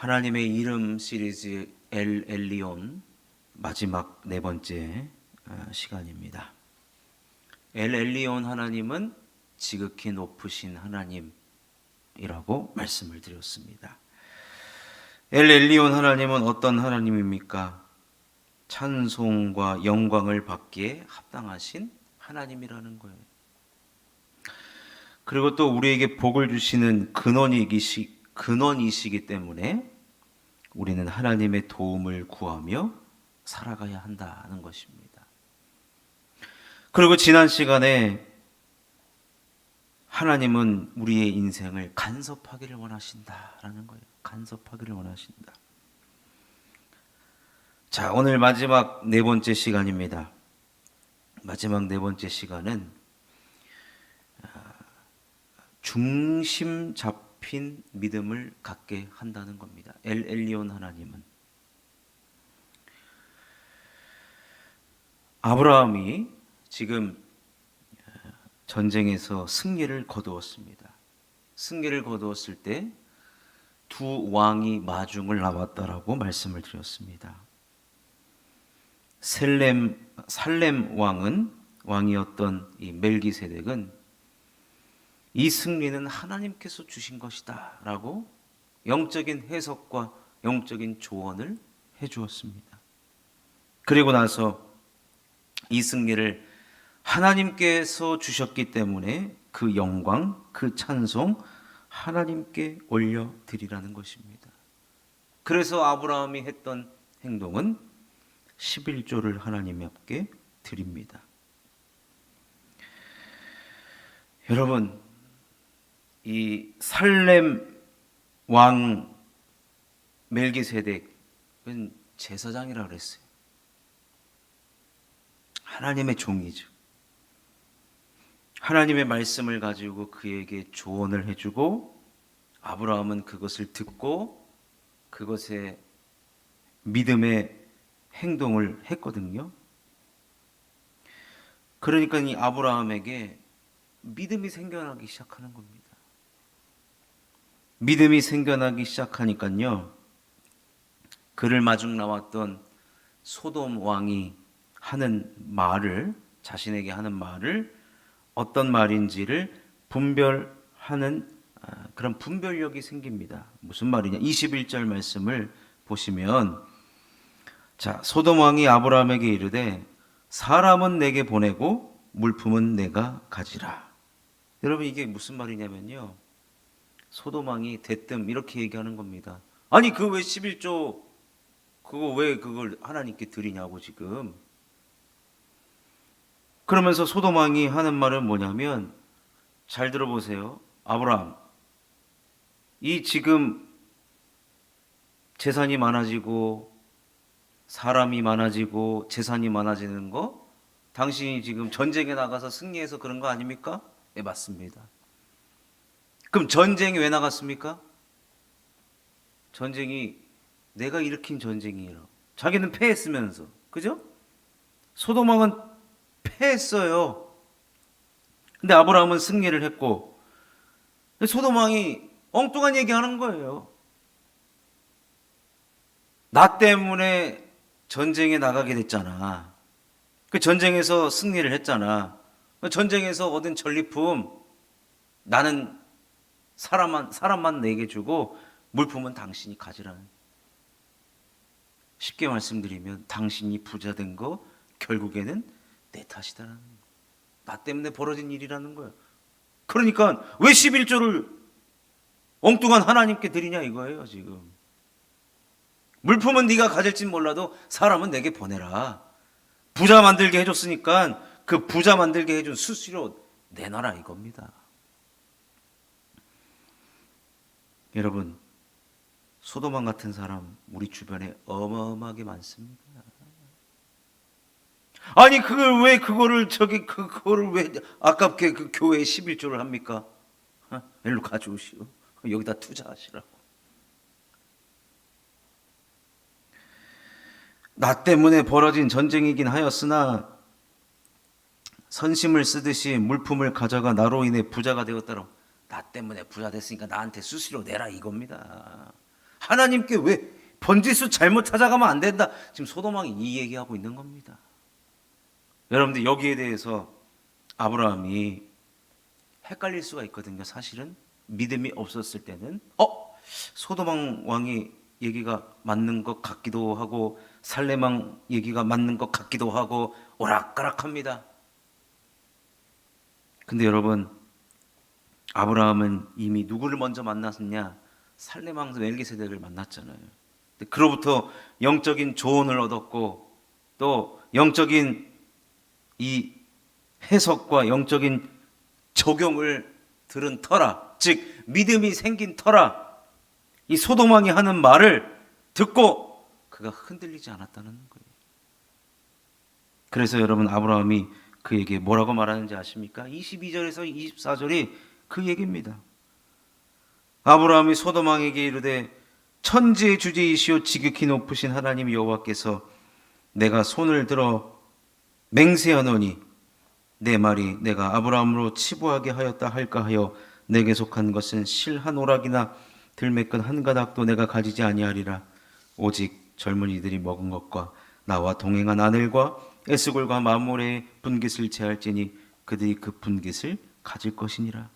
하나님의 이름 시리즈 엘 엘리온 마지막 네 번째 시간입니다. 엘 엘리온 하나님은 지극히 높으신 하나님이라고 말씀을 드렸습니다. 엘 엘리온 하나님은 어떤 하나님입니까? 찬송과 영광을 받기에 합당하신 하나님이라는 거예요. 그리고 또 우리에게 복을 주시는 근원이시기 때문에 우리는 하나님의 도움을 구하며 살아가야 한다는 것입니다. 그리고 지난 시간에 하나님은 우리의 인생을 간섭하기를 원하신다라는 거예요. 간섭하기를 원하신다. 자, 오늘 마지막 네 번째 시간입니다. 마지막 네 번째 시간은 중심 잡힌 믿음을 갖게 한다는 겁니다. 엘 엘리온 하나님은 아브라함이 지금 전쟁에서 승리를 거두었습니다. 승리를 거두었을 때 두 왕이 마중을 나왔다라고 말씀을 드렸습니다. 살렘 왕이었던 이 멜기세덱은 이 승리는 하나님께서 주신 것이다 라고 영적인 해석과 영적인 조언을 해 주었습니다. 그리고 나서 이 승리를 하나님께서 주셨기 때문에 그 영광, 그 찬송 하나님께 올려드리라는 것입니다. 그래서 아브라함이 했던 행동은 11조를 하나님께 드립니다. 여러분, 이 살렘 왕 멜기세덱은 제사장이라고 그랬어요. 하나님의 종이죠. 하나님의 말씀을 가지고 그에게 조언을 해주고 아브라함은 그것을 듣고 그것에 믿음의 행동을 했거든요. 그러니까 이 아브라함에게 믿음이 생겨나기 시작하는 겁니다. 믿음이 생겨나기 시작하니까요, 그를 마중 나왔던 소돔 왕이 하는 말을, 자신에게 하는 말을 어떤 말인지를 분별하는 그런 분별력이 생깁니다. 무슨 말이냐? 21절 말씀을 보시면, 자, 소돔 왕이 아브라함에게 이르되 사람은 내게 보내고 물품은 내가 가지라. 여러분, 이게 무슨 말이냐면요, 소돔 왕이 대뜸 이렇게 얘기하는 겁니다. 아니, 그 왜 11조 그거 왜 그걸 하나님께 드리냐고 지금. 그러면서 소돔 왕이 하는 말은 뭐냐면, 잘 들어보세요. 아브라함, 이 지금 재산이 많아지고 사람이 많아지고 재산이 많아지는 거, 당신이 지금 전쟁에 나가서 승리해서 그런 거 아닙니까? 네, 맞습니다. 그럼 전쟁에 왜 나갔습니까? 전쟁이 내가 일으킨 전쟁이에요. 자기는 패했으면서, 그죠? 소돔 왕은 패했어요. 근데 아브라함은 승리를 했고, 소돔 왕이 엉뚱한 얘기하는 거예요. 나 때문에 전쟁에 나가게 됐잖아. 그 전쟁에서 승리를 했잖아. 전쟁에서 얻은 전리품 나는 사람만 내게 주고 물품은 당신이 가지라는. 쉽게 말씀드리면 당신이 부자 된 거 결국에는 내 탓이다라는, 나 때문에 벌어진 일이라는 거예요. 그러니까 왜 11조를 엉뚱한 하나님께 드리냐 이거예요. 지금 물품은 네가 가질진 몰라도 사람은 내게 보내라. 부자 만들게 해줬으니까 그 부자 만들게 해준 수수료 내놔라 이겁니다. 여러분, 소돔왕 같은 사람 우리 주변에 어마어마하게 많습니다. 아니, 그거를 왜 아깝게 그 교회에 11조를 합니까? 일로 가져오시오. 여기다 투자하시라고. 나 때문에 벌어진 전쟁이긴 하였으나 선심을 쓰듯이 물품을 가져가 나로 인해 부자가 되었다라고. 나 때문에 부자 됐으니까 나한테 수수료 내라 이겁니다. 하나님께 왜 번지수 잘못 찾아가면 안 된다. 지금 소돔왕이 이 얘기하고 있는 겁니다. 여러분들 여기에 대해서 아브라함이 헷갈릴 수가 있거든요. 사실은 믿음이 없었을 때는 소돔 왕이 얘기가 맞는 것 같기도 하고 살렘 왕 얘기가 맞는 것 같기도 하고 오락가락합니다. 근데 여러분, 아브라함은 이미 누구를 먼저 만났느냐? 살렘 왕 멜기세덱을 만났잖아요. 그로부터 영적인 조언을 얻었고 또 영적인 이 해석과 영적인 적용을 들은 터라, 즉 믿음이 생긴 터라 이 소돔 왕이 하는 말을 듣고 그가 흔들리지 않았다는 거예요. 그래서 여러분, 아브라함이 그에게 뭐라고 말하는지 아십니까? 22절에서 24절이 그 얘기입니다. 아브라함이 소돔 왕에게 이르되 천지의 주제이시오 지극히 높으신 하나님 여호와께서 내가 손을 들어 맹세하노니 내 말이 내가 아브라함으로 치부하게 하였다 할까 하여 내게 속한 것은 실 한 오락이나 들매끈 한 가닥도 내가 가지지 아니하리라. 오직 젊은이들이 먹은 것과 나와 동행한 아넬과 에스골과 마몰의 분깃을 제할지니 그들이 그 분깃을 가질 것이니라.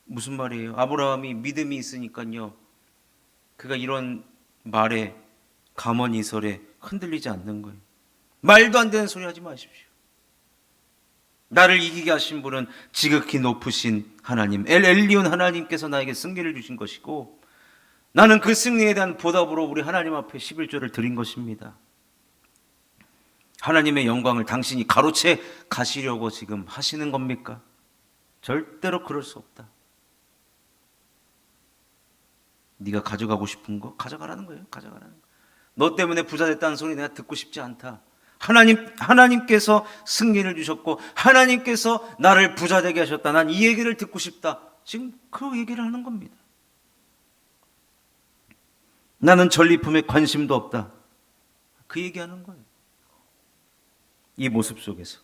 무슨 말이에요? 아브라함이 믿음이 있으니까요, 그가 이런 말에 감언이설에 흔들리지 않는 거예요. 말도 안 되는 소리 하지 마십시오. 나를 이기게 하신 분은 지극히 높으신 하나님 엘 엘리온 하나님께서 나에게 승리를 주신 것이고 나는 그 승리에 대한 보답으로 우리 하나님 앞에 11조를 드린 것입니다. 하나님의 영광을 당신이 가로채 가시려고 지금 하시는 겁니까? 절대로 그럴 수 없다. 네가 가져가고 싶은 거 가져가라는 거예요. 가져가라는 거. 너 때문에 부자 됐다는 소리 내가 듣고 싶지 않다. 하나님께서 승리를 주셨고 하나님께서 나를 부자 되게 하셨다. 난 이 얘기를 듣고 싶다. 지금 그 얘기를 하는 겁니다. 나는 전리품에 관심도 없다. 그 얘기하는 거예요. 이 모습 속에서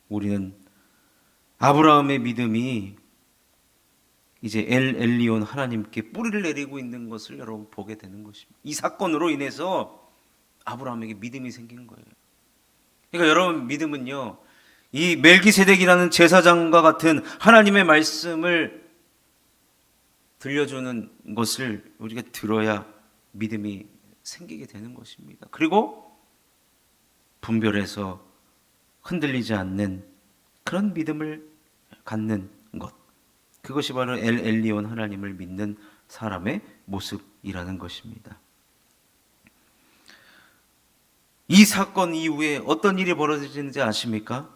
우리는 아브라함의 믿음이 이제 엘 엘리온 하나님께 뿌리를 내리고 있는 것을 여러분 보게 되는 것입니다. 이 사건으로 인해서 아브라함에게 믿음이 생긴 거예요. 그러니까 여러분, 믿음은요, 이 멜기세덱이라는 제사장과 같은 하나님의 말씀을 들려주는 것을 우리가 들어야 믿음이 생기게 되는 것입니다. 그리고 분별해서 흔들리지 않는 그런 믿음을 갖는 것, 그것이 바로 엘 엘리온 하나님을 믿는 사람의 모습이라는 것입니다. 이 사건 이후에 어떤 일이 벌어지는지 아십니까?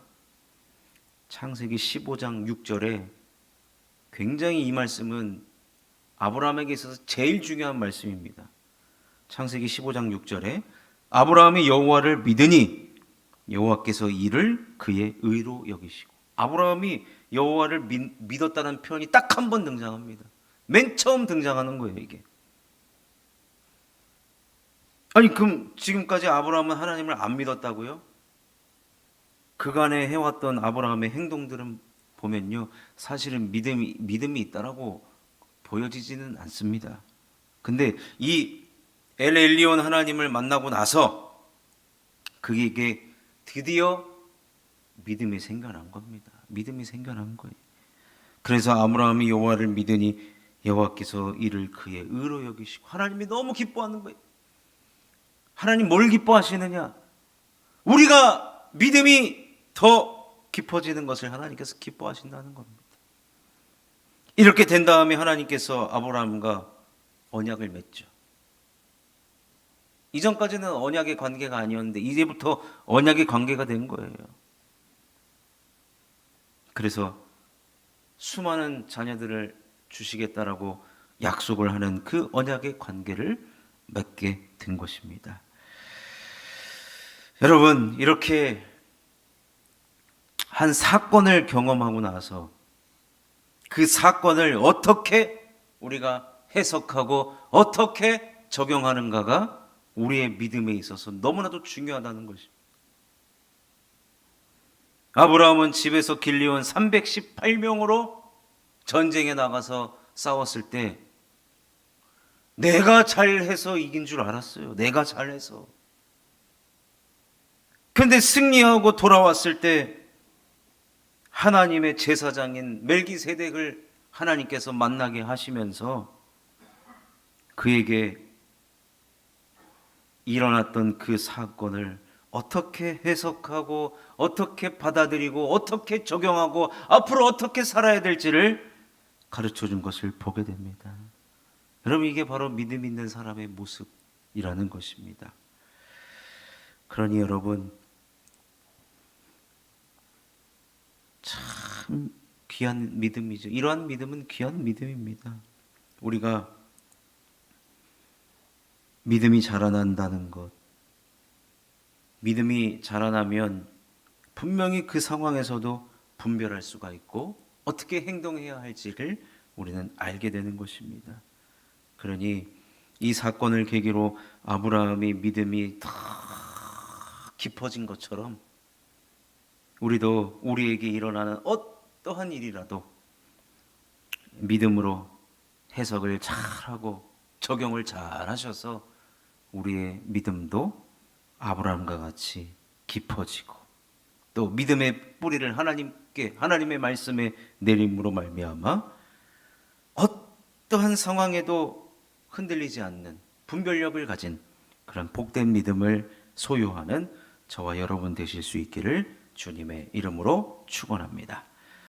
창세기 15장 6절에 굉장히 이 말씀은 아브라함에게 있어서 제일 중요한 말씀입니다. 창세기 15장 6절에 아브라함이 여호와를 믿으니 여호와께서 이를 그의 의로 여기시고, 아브라함이 여호와를 믿었다는 표현이 딱 한 번 등장합니다. 맨 처음 등장하는 거예요, 이게. 아니, 그럼 지금까지 아브라함은 하나님을 안 믿었다고요? 그간에 해왔던 아브라함의 행동들은 보면요, 사실은 믿음이 있다라고 보여지지는 않습니다. 근데 이 엘 엘리온 하나님을 만나고 나서 그에게 드디어 믿음이 생겨난 겁니다. 믿음이 생겨난 거예요. 그래서 아브라함이 여호와를 믿으니 여호와께서 이를 그의 의로 여기시고, 하나님이 너무 기뻐하는 거예요. 하나님 뭘 기뻐하시느냐? 우리가 믿음이 더 깊어지는 것을 하나님께서 기뻐하신다는 겁니다. 이렇게 된 다음에 하나님께서 아브라함과 언약을 맺죠. 이전까지는 언약의 관계가 아니었는데 이제부터 언약의 관계가 된 거예요. 그래서 수많은 자녀들을 주시겠다라고 약속을 하는 그 언약의 관계를 맺게 된 것입니다. 여러분, 이렇게 한 사건을 경험하고 나서 그 사건을 어떻게 우리가 해석하고 어떻게 적용하는가가 우리의 믿음에 있어서 너무나도 중요하다는 것입니다. 아브라함은 집에서 길리온 318명으로 전쟁에 나가서 싸웠을 때 내가 잘해서 이긴 줄 알았어요. 내가 잘해서. 근데 승리하고 돌아왔을 때 하나님의 제사장인 멜기세덱을 하나님께서 만나게 하시면서 그에게 일어났던 그 사건을 어떻게 해석하고 어떻게 받아들이고 어떻게 적용하고 앞으로 어떻게 살아야 될지를 가르쳐 준 것을 보게 됩니다. 여러분, 이게 바로 믿음 있는 사람의 모습이라는 것입니다. 그러니 여러분, 참 귀한 믿음이죠. 이러한 믿음은 귀한 믿음입니다. 우리가 믿음이 자라난다는 것, 믿음이 자라나면 분명히 그 상황에서도 분별할 수가 있고 어떻게 행동해야 할지를 우리는 알게 되는 것입니다. 그러니 이 사건을 계기로 아브라함의 믿음이 더 깊어진 것처럼 우리도 우리에게 일어나는 어떠한 일이라도 믿음으로 해석을 잘하고 적용을 잘하셔서 우리의 믿음도 아브라함과 같이 깊어지고 또 믿음의 뿌리를 하나님의 말씀에 내림으로 말미암아 어떠한 상황에도 흔들리지 않는 분별력을 가진 그런 복된 믿음을 소유하는 저와 여러분 되실 수 있기를 주님의 이름으로 축원합니다.